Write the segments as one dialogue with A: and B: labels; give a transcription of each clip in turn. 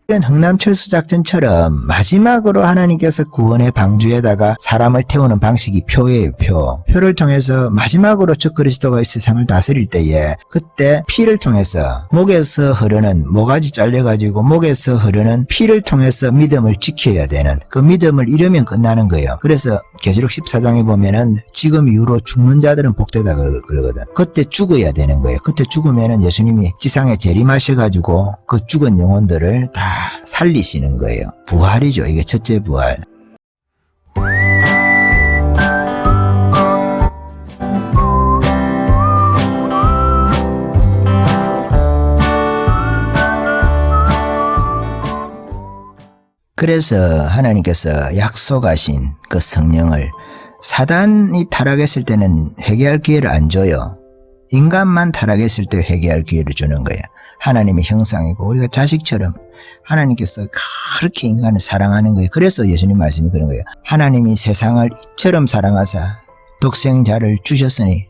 A: 이런 흥남철수 작전처럼 마지막으로 하나님께서 구원의 방주에다가 사람을 태우는 방식이 표예요. 표를 통해서 마지막으로 저 그리스도가 이 세상을 다스릴 때에 그때 피를 통해서 목에서 흐르는 모가지 잘려가지고 목에서 흐르는 피를 통해서 믿음을 지켜야 되는 그 믿음을 잃으면 끝나는 거예요. 그래서 계시록 14장에 보면은 지금 이후로 죽는 자들은 복되다 그러거든. 그때 죽어야 되는 거예요. 그때 죽으면은 예수님이 지상에 재림하셔가지고 그 죽은 영혼들을 다 살리시는 거예요. 부활이죠. 이게 첫째 부활. 그래서 하나님께서 약속하신 그 성령을 사단이 타락했을 때는 회개할 기회를 안 줘요. 인간만 타락했을 때 회개할 기회를 주는 거예요. 하나님의 형상이고 우리가 자식처럼 하나님께서 그렇게 인간을 사랑하는 거예요. 그래서 예수님 말씀이 그런 거예요. 하나님이 세상을 이처럼 사랑하사 독생자를 주셨으니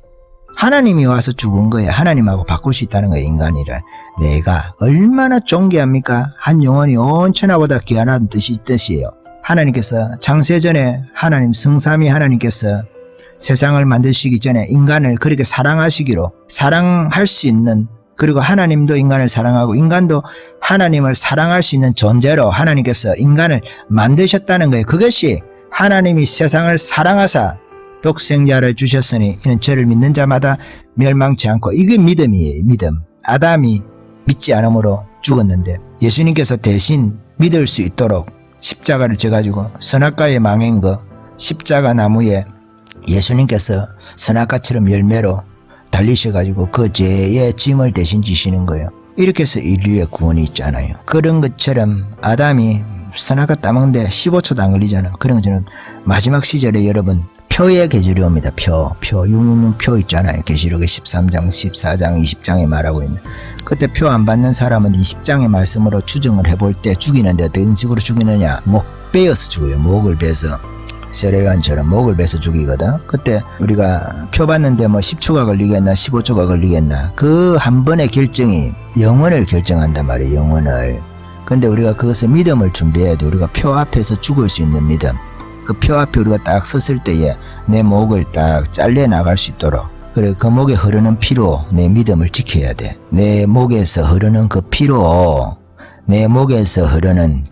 A: 하나님이 와서 죽은 거예요. 하나님하고 바꿀 수 있다는 거예요. 인간이를. 내가 얼마나 존귀합니까? 한 영혼이 온 천하보다 귀하다는 뜻이에요. 하나님께서 창세전에 하나님 성삼위 하나님께서 세상을 만드시기 전에 인간을 그렇게 사랑하시기로 사랑할 수 있는 그리고 하나님도 인간을 사랑하고 인간도 하나님을 사랑할 수 있는 존재로 하나님께서 인간을 만드셨다는 거예요. 그것이 하나님이 세상을 사랑하사 독생자를 주셨으니 이는 저를 믿는 자마다 멸망치 않고 이게 믿음이에요. 믿음. 아담이 믿지 않음으로 죽었는데 예수님께서 대신 믿을 수 있도록 십자가를 져가지고 선악과의 망한 거 십자가 나무에 예수님께서 선악과처럼 열매로 달리셔가지고 그 죄의 짐을 대신 지시는 거예요. 이렇게 해서 인류의 구원이 있잖아요. 그런 것처럼 아담이 선악과 따먹는데 15초도 안 걸리잖아요. 그런 것처럼 마지막 시절에 여러분 표의 계절이 옵니다. 표 666표 있잖아요. 계시록의 13장, 14장, 20장에 말하고 있는 그때 표 안 받는 사람은 20장의 말씀으로 추정을 해볼 때 죽이는데 어떤 식으로 죽이느냐 목 베어서 죽어요. 목을 베서 세례관처럼 목을 베서 죽이거든. 그때 우리가 표 받는데 뭐 10초가 걸리겠나 15초가 걸리겠나 그 한 번의 결정이 영혼을 결정한단 말이에요. 영혼을. 근데 우리가 그것을 믿음을 준비해야 돼. 우리가 표 앞에서 죽을 수 있는 믿음. 그 표 앞에 우리가 딱 섰을 때에 내 목을 딱 잘려 나갈 수 있도록 그래 그 목에 흐르는 피로 내 믿음을 지켜야 돼. 내 목에서 흐르는 그 피로 내 목에서 흐르는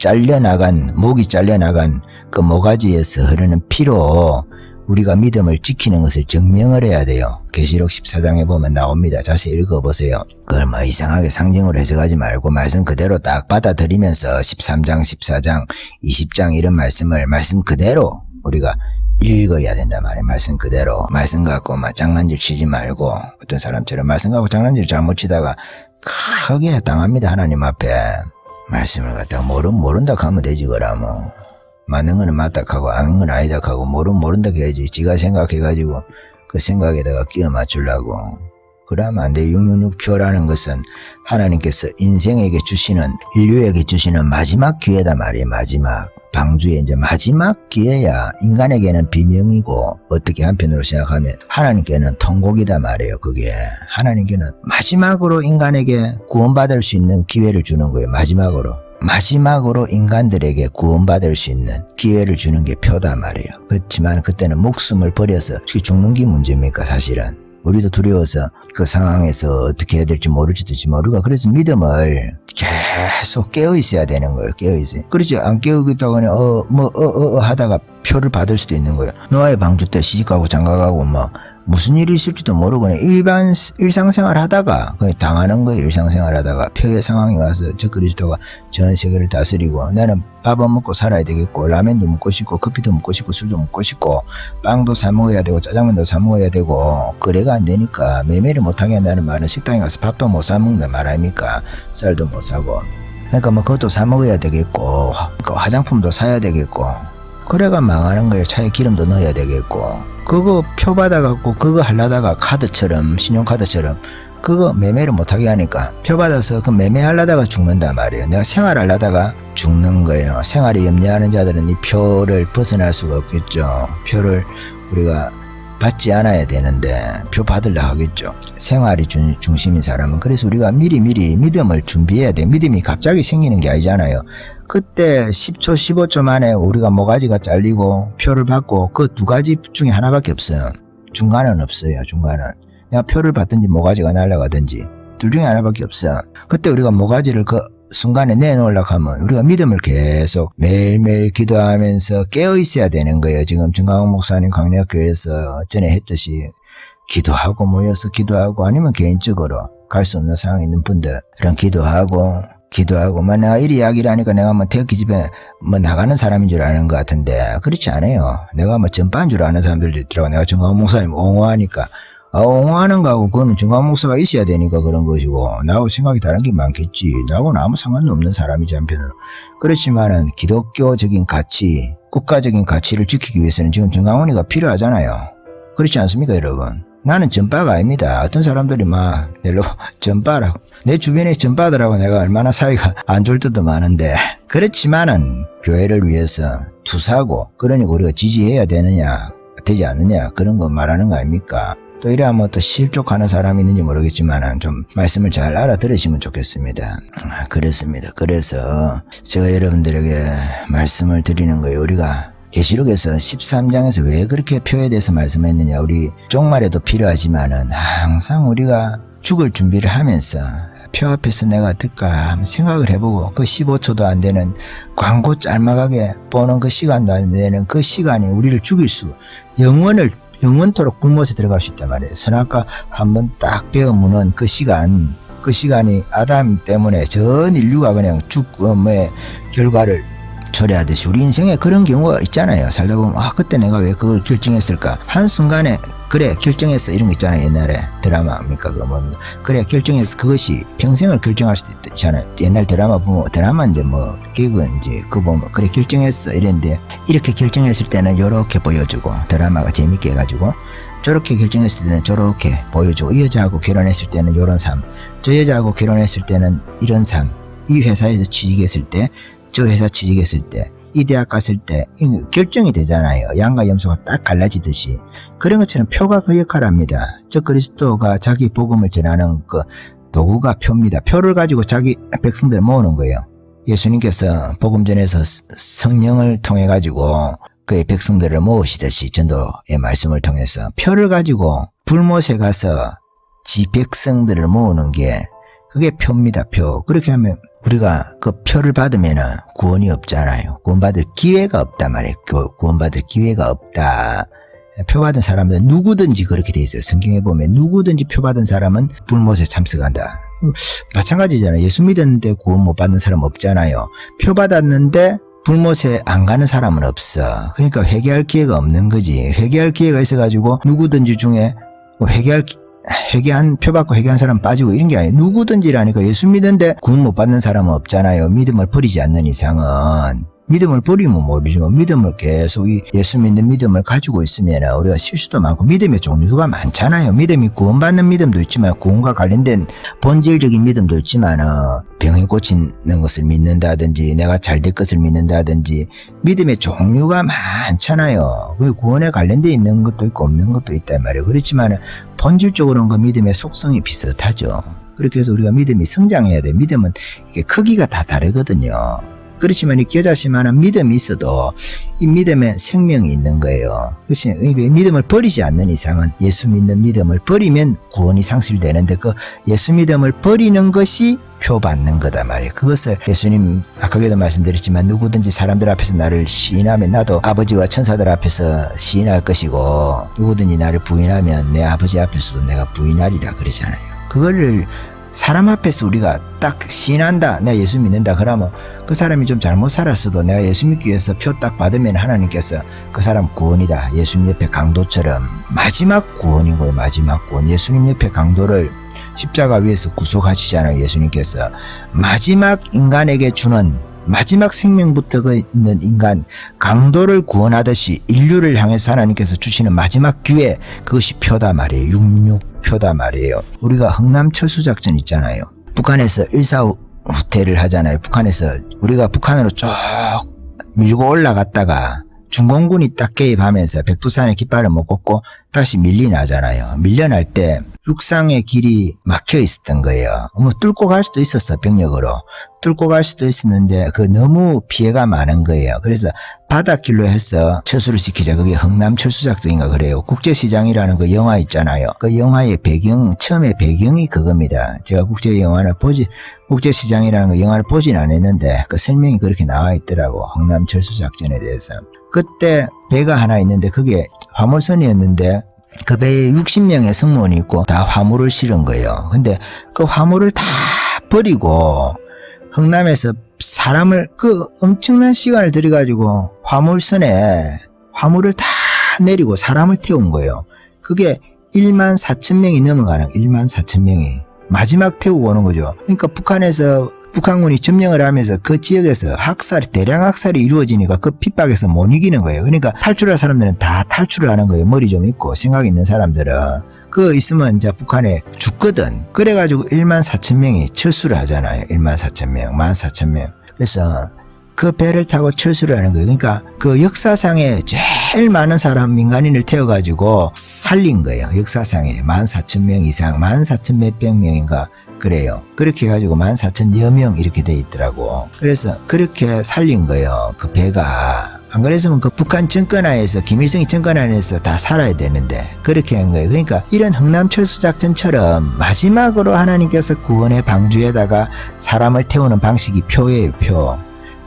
A: 목이 잘려나간 그 모가지에서 흐르는 피로 우리가 믿음을 지키는 것을 증명을 해야 돼요. 계시록 14장에 보면 나옵니다. 자세히 읽어보세요. 그걸 뭐 이상하게 상징으로 해석하지 말고 말씀 그대로 딱 받아들이면서 13장, 14장, 20장 이런 말씀 그대로 우리가 읽어야 된단 말이에요. 말씀 그대로. 말씀 갖고 막 장난질 치지 말고 어떤 사람처럼 말씀 갖고 장난질 잘못 치다가 크게 당합니다. 하나님 앞에. 말씀을 갖다가 모른다 하면 되지 그러면. 맞는 거는 맞다 하고 아는 건 아니다 하고 모른다 해야지. 지가 생각해가지고 그 생각에다가 끼워 맞추려고. 그러면 안 돼. 666표라는 것은 하나님께서 인생에게 주시는 인류에게 주시는 마지막 기회다 말이에요. 마지막 방주의 이제 마지막 기회야. 인간에게는 비명이고 어떻게 한편으로 생각하면 하나님께는 통곡이다 말이에요. 그게 하나님께는 마지막으로 인간에게 구원받을 수 있는 기회를 주는 거예요. 마지막으로 인간들에게 구원받을 수 있는 기회를 주는 게 표다 말이에요. 그렇지만 그때는 목숨을 버려서 죽는 게 문제입니까 사실은. 우리도 두려워서 그 상황에서 어떻게 해야 될지 모르지도 모르고 그래서 믿음을 계속 깨어 있어야 되는 거예요. 깨어 있어요. 그렇지 안 깨어 있다고 그냥 하다가 표를 받을 수도 있는 거예요. 노아의 방주 때 시집가고 장가가고 뭐 무슨 일이 있을지도 모르고 그냥 일상생활 하다가 그냥 당하는 거예요. 일상생활 하다가 표의 상황이 와서 저 그리스도가 전 세계를 다스리고 나는 밥은 먹고 살아야 되겠고 라면도 먹고 싶고 커피도 먹고 싶고 술도 먹고 싶고 빵도 사 먹어야 되고 짜장면도 사 먹어야 되고 거래가 안 되니까 매매를 못하게 한다는 말은 식당에 가서 밥도 못 사 먹는 말 아닙니까? 쌀도 못 사고 그러니까 뭐 그것도 사 먹어야 되겠고 화장품도 사야 되겠고 거래가 망하는 거예요. 차에 기름도 넣어야 되겠고 그거 표 받아갖고 그거 하려다가 카드처럼 신용카드처럼 그거 매매를 못하게 하니까 표 받아서 그 매매하려다가 죽는단 말이에요. 내가 생활하려다가 죽는 거예요. 생활에 염려하는 자들은 이 표를 벗어날 수가 없겠죠. 표를 우리가 받지 않아야 되는데 표 받으려 하겠죠. 생활이 중심인 사람은. 그래서 우리가 미리 믿음을 준비해야 돼. 믿음이 갑자기 생기는 게 아니잖아요. 그때 10초 15초 만에 우리가 모가지가 잘리고 표를 받고 그 두 가지 중에 하나밖에 없어요. 중간은 없어요. 중간은 내가 표를 받든지 모가지가 날아가든지 둘 중에 하나밖에 없어. 그때 우리가 모가지를 그 순간에 내놓으려고 하면 우리가 믿음을 계속 매일매일 기도하면서 깨어 있어야 되는 거예요. 지금 정강훈 목사님 강력교회에서 전에 했듯이 기도하고 모여서 기도하고 아니면 개인적으로 갈 수 없는 상황에 있는 분들은 기도하고 내가 이리 이야기를 하니까 내가 뭐 태극기 집에 뭐 나가는 사람인 줄 아는 것 같은데 그렇지 않아요. 내가 뭐 전파인 줄 아는 사람들도 있더라고. 내가 정강훈 목사님 옹호하니까 옹호하는 거하고 그거는 정강훈 목사가 있어야 되니까 그런 것이고 나하고 생각이 다른 게 많겠지. 나하고는 아무 상관도 없는 사람이지 한편으로. 그렇지만은 기독교적인 가치, 국가적인 가치를 지키기 위해서는 지금 정강훈이가 필요하잖아요. 그렇지 않습니까 여러분? 나는 전파가 아닙니다. 어떤 사람들이 막 내로 전파라고 내 주변에 전파들하고 내가 얼마나 사이가 안 좋을 때도 많은데 그렇지만은 교회를 위해서 투사고 그러니까 우리가 지지해야 되지 않느냐 그런 거 말하는 거 아닙니까? 또 이래야뭐 또 실족하는 사람이 있는지 모르겠지만은 좀 말씀을 잘 알아들으시면 좋겠습니다. 그렇습니다. 그래서 제가 여러분들에게 말씀을 드리는 거예요. 우리가 계시록에서 13장에서 왜 그렇게 표에 대해서 말씀했느냐. 우리 종말에도 필요하지만은 항상 우리가 죽을 준비를 하면서 표 앞에서 내가 어떨까 한번 생각을 해보고 그 15초도 안 되는 광고 짤막하게 보는 그 시간도 안 되는 그 시간이 우리를 죽일 수 영원토록 불못에 들어갈 수 있단 말이에요. 선악과 한번 딱 베어무는 그 시간이 아담 때문에 전 인류가 그냥 죽음의 결과를 초래하듯이 우리 인생에 그런 경우가 있잖아요. 살다 보면 그때 내가 왜 그걸 결정했을까? 한순간에 그래 결정했어 이런 거 있잖아요. 옛날에 드라마입니까? 그거 뭡니까? 그래 결정해서 그것이 평생을 결정할 수도 있잖아요. 옛날 드라마 보면 드라마인데 뭐 개그인지 그거 보면 그래 결정했어 이랬는데 이렇게 결정했을 때는 요렇게 보여주고 드라마가 재밌게 해가지고 저렇게 결정했을 때는 저렇게 보여주고 이 여자하고 결혼했을 때는 요런 삶 저 여자하고 결혼했을 때는 이런 삶 이 회사에서 취직했을 때 저 회사 취직했을 때 이 대학 갔을 때 결정이 되잖아요. 양과 염소가 딱 갈라지듯이 그런 것처럼 표가 그 역할을 합니다. 저 그리스도가 자기 복음을 전하는 그 도구가 표입니다. 표를 가지고 자기 백성들을 모으는 거예요. 예수님께서 복음 전에서 성령을 통해 가지고 그의 백성들을 모으시듯이 전도의 말씀을 통해서 표를 가지고 불못에 가서 지 백성들을 모으는 게 그게 표입니다. 표. 그렇게 하면 우리가 그 표를 받으면은 구원이 없잖아요. 구원받을 기회가 없단 말이에요. 구원받을 기회가 없다. 표 받은 사람은 누구든지 그렇게 돼 있어요. 성경에 보면 누구든지 표 받은 사람은 불못에 참석한다. 마찬가지잖아요. 예수 믿었는데 구원 못 받는 사람 없잖아요. 표 받았는데 불못에 안 가는 사람은 없어. 그러니까 회개할 기회가 없는 거지. 회개할 기회가 있어가지고 누구든지 중에 회개한 표 받고 회개한 사람 빠지고 이런 게 아니에요. 누구든지라니까. 예수 믿는데 구원 못 받는 사람은 없잖아요. 믿음을 버리지 않는 이상은. 믿음을 버리면 모르지만 믿음을 계속 예수 믿는 믿음을 가지고 있으면 우리가 실수도 많고 믿음의 종류가 많잖아요. 믿음이 구원받는 믿음도 있지만 구원과 관련된 본질적인 믿음도 있지만 병이 고치는 것을 믿는다든지 내가 잘 될 것을 믿는다든지 믿음의 종류가 많잖아요. 그 구원에 관련되어 있는 것도 있고 없는 것도 있단 말이에요. 그렇지만 본질적으로는 그 믿음의 속성이 비슷하죠. 그렇게 해서 우리가 믿음이 성장해야 돼. 믿음은 이게 크기가 다 다르거든요. 그렇지만 이 겨자씨만한 믿음이 있어도 이 믿음에 생명이 있는 거예요. 그렇지? 믿음을 버리지 않는 이상은 예수 믿는 믿음을 버리면 구원이 상실되는데 그 예수 믿음을 버리는 것이 표 받는 거다 말이에요. 그것을 예수님 아까도 말씀드렸지만 누구든지 사람들 앞에서 나를 시인하면 나도 아버지와 천사들 앞에서 시인할 것이고 누구든지 나를 부인하면 내 아버지 앞에서도 내가 부인하리라 그러잖아요. 그거를 사람 앞에서 우리가 딱 시인한다. 내가 예수 믿는다. 그러면 그 사람이 좀 잘못 살았어도 내가 예수 믿기 위해서 표 딱 받으면 하나님께서 그 사람 구원이다. 예수님 옆에 강도처럼 마지막 구원인 거예요. 마지막 구원. 예수님 옆에 강도를 십자가 위에서 구속하시잖아요. 예수님께서 마지막 인간에게 주는 마지막 생명부터 있는 인간 강도를 구원하듯이 인류를 향해서 하나님께서 주시는 마지막 기회 그것이 표다 말이에요. 66표다 말이에요. 우리가 흥남철수작전 있잖아요. 북한에서 일사후퇴를 하잖아요. 북한에서 우리가 북한으로 쭉 밀고 올라갔다가 중공군이 딱 개입하면서 백두산의 깃발을 못 꽂고 다시 밀려나잖아요. 밀려날 때 육상의 길이 막혀 있었던 거예요. 뭐 뚫고 갈 수도 있었어, 병력으로. 뚫고 갈 수도 있었는데 그 너무 피해가 많은 거예요. 그래서 바닷길로 해서 철수를 시키자. 그게 흥남철수작전인가 그래요. 국제시장이라는 그 영화 있잖아요. 그 영화의 배경, 처음에 배경이 그겁니다. 제가 국제시장이라는 그 영화를 보진 않았는데 그 설명이 그렇게 나와 있더라고. 흥남철수작전에 대해서. 그때 배가 하나 있는데 그게 화물선이었는데 그 배에 60명의 승무원이 있고 다 화물을 실은 거예요. 근데 그 화물을 다 버리고 흥남에서 사람을 그 엄청난 시간을 들여가지고 화물선에 화물을 다 내리고 사람을 태운 거예요. 그게 14,000명이 넘어가는 14,000명이 마지막 태우고 오는 거죠. 그러니까 북한군이 점령을 하면서 그 지역에서 대량 학살이 이루어지니까 그 핍박에서 못 이기는 거예요. 그러니까 탈출할 사람들은 다 탈출을 하는 거예요. 머리 좀 있고 생각 있는 사람들은. 그거 있으면 이제 북한에 죽거든. 그래가지고 14,000명이 철수를 하잖아요. 14,000명, 14,000명. 그래서 그 배를 타고 철수를 하는 거예요. 그러니까 그 역사상에 제일 많은 사람 민간인을 태워가지고 살린 거예요. 역사상에 14,000명 이상, 14,000 몇백 명인가 그래요. 그렇게 해가지고 14,000여 명 이렇게 돼 있더라고. 그래서 그렇게 살린 거예요. 그 배가. 안 그랬으면 그 북한 정권하에서 김일성이 정권하에서 다 살아야 되는데 그렇게 한 거예요. 그러니까 이런 흥남철수작전처럼 마지막으로 하나님께서 구원의 방주에다가 사람을 태우는 방식이 표예요.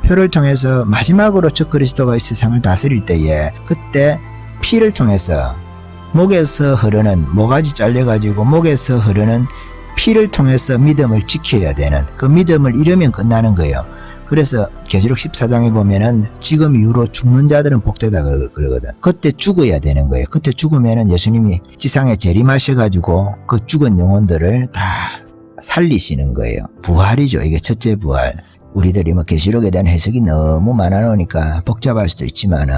A: 표를 통해서 마지막으로 적그리스도가 이 세상을 다스릴 때에 그때 피를 통해서 목에서 흐르는 모가지 잘려가지고 목에서 흐르는 피를 통해서 믿음을 지켜야 되는 그 믿음을 잃으면 끝나는 거예요. 그래서 계시록 14장에 보면은 지금 이후로 죽는 자들은 복되다 그러거든. 그때 죽어야 되는 거예요. 그때 죽으면은 예수님이 지상에 재림하셔가지고 그 죽은 영혼들을 다 살리시는 거예요. 부활이죠. 이게 첫째 부활. 우리들이 뭐 계시록에 대한 해석이 너무 많아 놓으니까 복잡할 수도 있지만은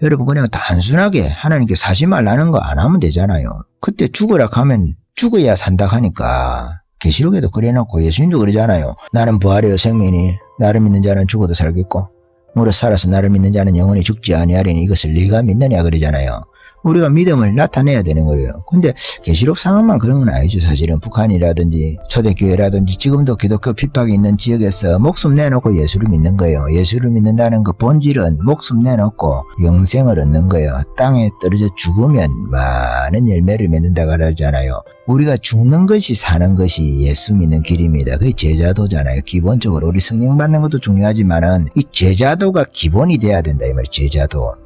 A: 여러분 그냥 단순하게 하나님께 사지 말라는 거 안 하면 되잖아요. 그때 죽으라 하면 죽어야 산다 하니까 계시록에도 그래놓고 예수님도 그러잖아요. 나는 부활이요 생명이니 나를 믿는 자는 죽어도 살겠고 무릇 살아서 나를 믿는 자는 영원히 죽지 아니하리니 이것을 네가 믿느냐 그러잖아요. 우리가 믿음을 나타내야 되는 거예요. 근데 계시록 상황만 그런 건 아니죠. 사실은 북한이라든지 초대교회라든지 지금도 기독교 핍박이 있는 지역에서 목숨 내놓고 예수를 믿는 거예요. 예수를 믿는다는 그 본질은 목숨 내놓고 영생을 얻는 거예요. 땅에 떨어져 죽으면 많은 열매를 맺는다고 하잖아요. 우리가 죽는 것이 사는 것이 예수 믿는 길입니다. 그게 제자도잖아요. 기본적으로 우리 성령 받는 것도 중요하지만은 이 제자도가 기본이 돼야 된다 이 말이에요. 제자도.